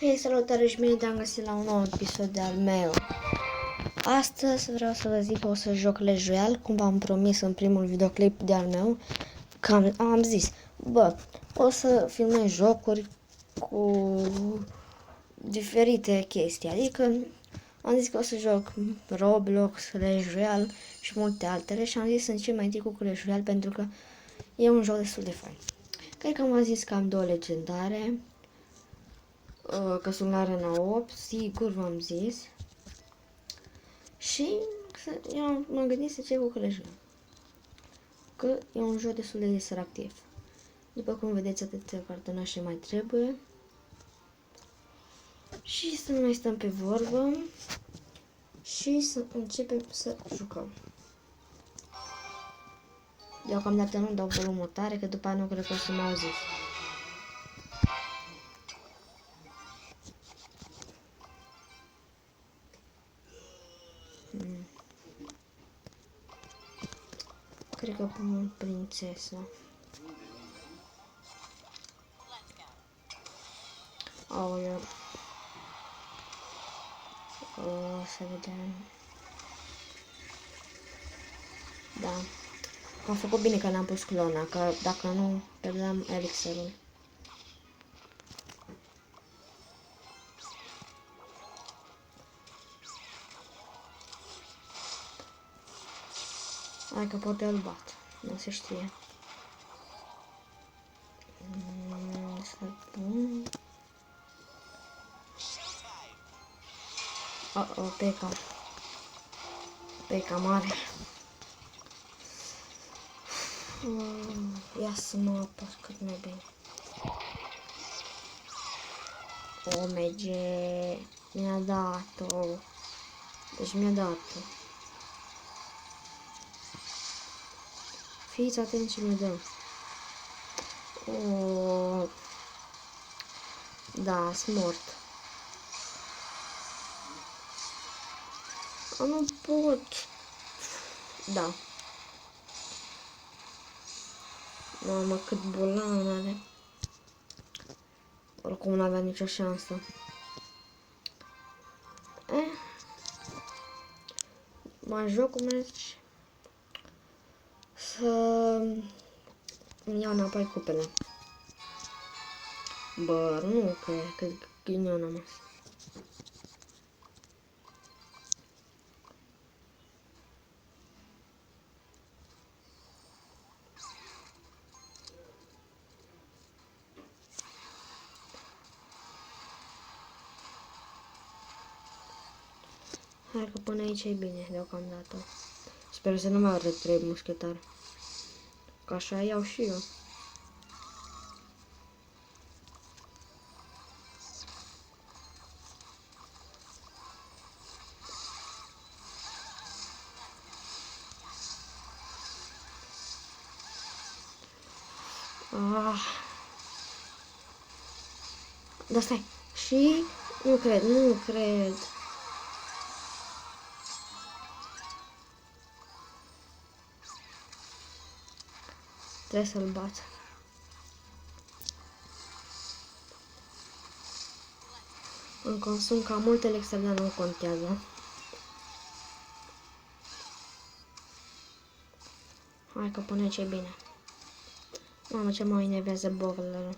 Hei, salutare și bine te-am găsit la un nou episod de al meu. Astăzi vreau să vă zic că o să joc Clash Royale, cum v-am promis în primul videoclip de al meu. Că am zis, o să filmez jocuri cu diferite chestii. Adică am zis că o să joc Roblox, Clash Royale și multe altele și am zis să încep mai întâi cu Clash Royale pentru că e un joc destul de fain. Cred că am zis că am două legendare. Că sunt la arena 8, sigur v-am zis. Și eu m-am gândit să încep cu Clash Royale, că e un joc destul de distractiv. După cum vedeți, atâtea cartonașe mai trebuie. Și să nu mai stăm pe vorbă și să începem să jucăm. Deocamdată nu dau volumul tare, că după aia nu cred că o să mă auziți. Cred că pun prințesa. Aoleu. O să vedem. Da. Am făcut bine că n-am pus clona, că dacă nu, pierdeam elixirul. Hai că poate îl bat. Nu se știe. Să-l pun. Peca. Peca mare. Ia să mă apăr cât mai bine. OMG. Mi-a dat-o. Deci mi-a dat-o. Fiți atenți ce mi dăm. Da, sunt mort. Nu pot. Da. Mamă, cât bolan are. Oricum nu avea nicio șansă. Mă joc cu meci să îmi iau înapoi cupele. Bă, nu cred că ghinion am asta. Hai că până aici e bine deocamdată. Sper să nu mai are 3 mușchetari. Că așa iau și eu. Da, stai. Și nu cred. Trebuie să-l bat. Îmi consum cam multe elixir, dar nu contează. Hai că până aici e bine. Mamă, ce mă enervează bowlerul.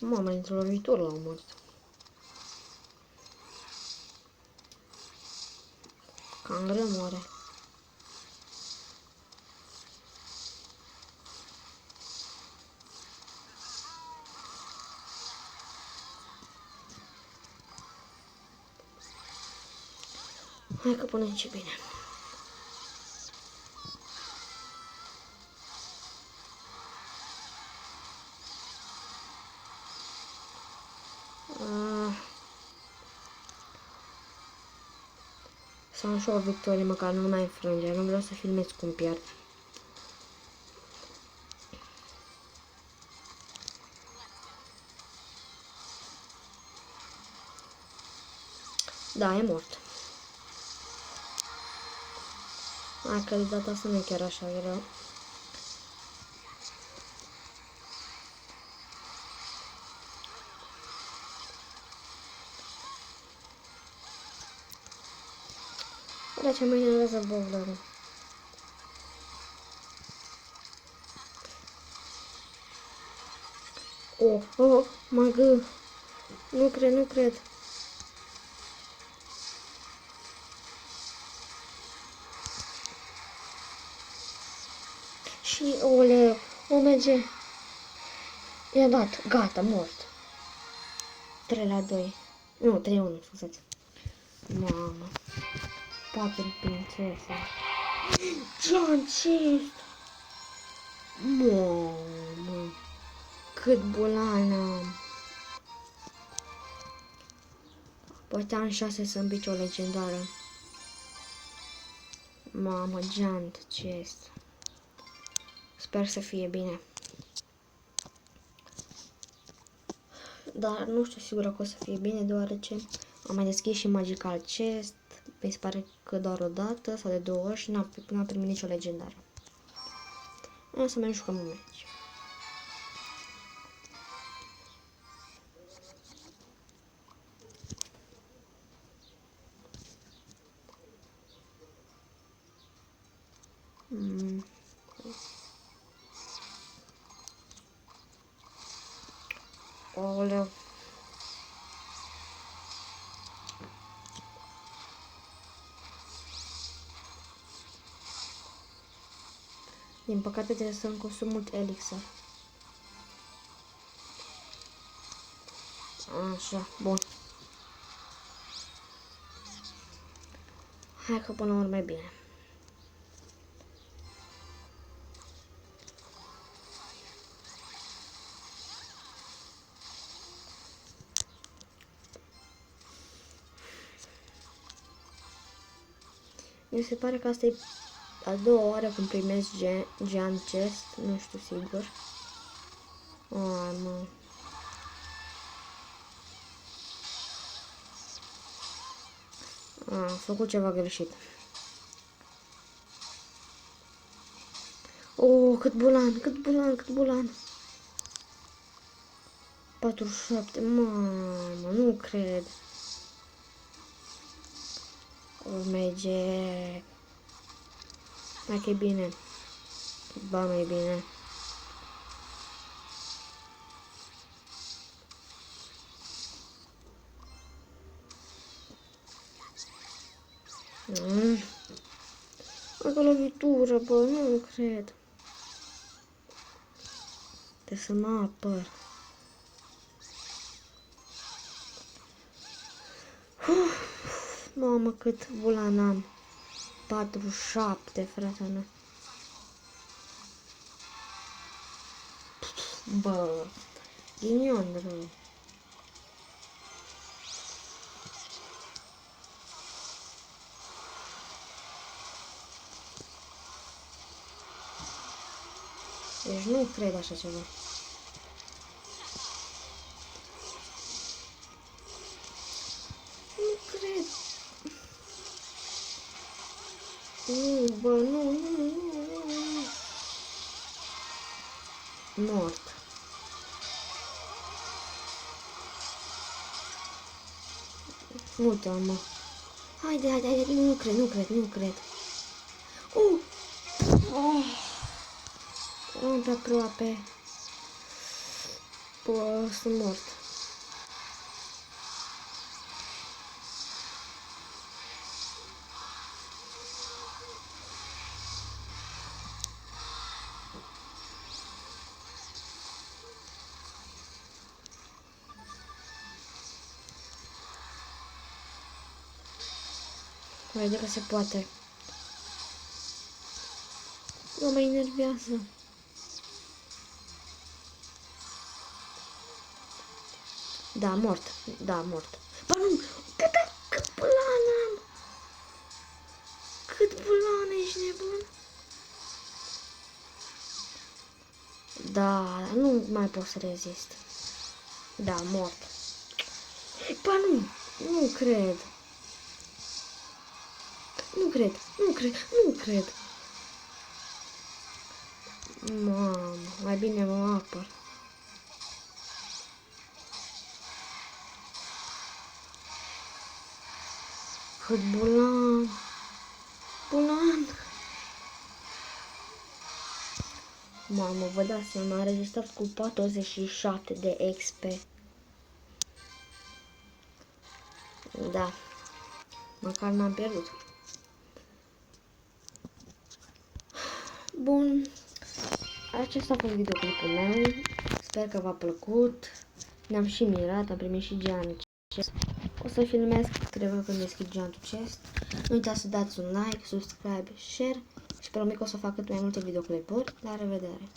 Mamă, dintr-o lovitură l-au murit. Cam greu moare. Hai că până aici e bine. Să am și o victorie, măcar nu mai înfrânge. Nu vreau să filmez cum pierd. Da, e mort. Hai că de data asta nu e chiar așa greu. Ceea ce mă enervează bowlerul. Magă. Nu cred. Și, OMG. I-a dat, gata, mort. 3-2. Nu, 3-1, scuzați. Mamă. 4 prințese. John Chest. Mamă. Cât bulan am. Poate am 6 să îmbici o legendară. Mamă, Giant Chest. Sper să fie bine. Dar nu știu sigură că o să fie bine, deoarece am mai deschis și Magical Chest. Mi se pare că doar o dată sau de 2 ori și n-am primit nicio legendară. O să mai jucăm un meci. Oleu. Din păcate trebuie să îmi consum mult elixir. Așa, bun. Hai că până la urmă e bine. Mi se pare că asta e a doua oară când primesc Giant Chest, nu știu sigur. Ai, mă. Am făcut ceva greșit. Cât bulan. 47, mamă, nu cred. Merge. Hai că e bine. Ba, nu e bine. Încă lovitură, bă, nu cred. Trebuie să mă apăr. Mamă, cât bulan am. 47, frate meu. Bă, ghinion rău. Deci nu cred așa ceva. Nu cred. Nu, bă, nu. Mort. Uite, mă. Haide, nu cred. Am pe aproape. Bă, sunt mort. Haide că se poate. Nu mă enervează. Da, mort. Bă, nu! Cât bulan am! Cât bulan, ești nebun? Da, nu mai pot să rezist. Da, mort. Bă, nu cred. Nu cred. Mamă, mai bine mă apăr. Cât bulan. Bun an! Mamă, vă dați seama, am înregistrat cu 47 de XP. Da, măcar n-am pierdut. Bun, acesta a fost videoclipul meu. Sper că v-a plăcut. Ne-am și mirat, am primit și Giant Chest. O să filmez câteva când deschid Giant Chest. Nu uitați să dați un like, subscribe, share și promit că o să fac cât mai multe videoclipuri. La revedere!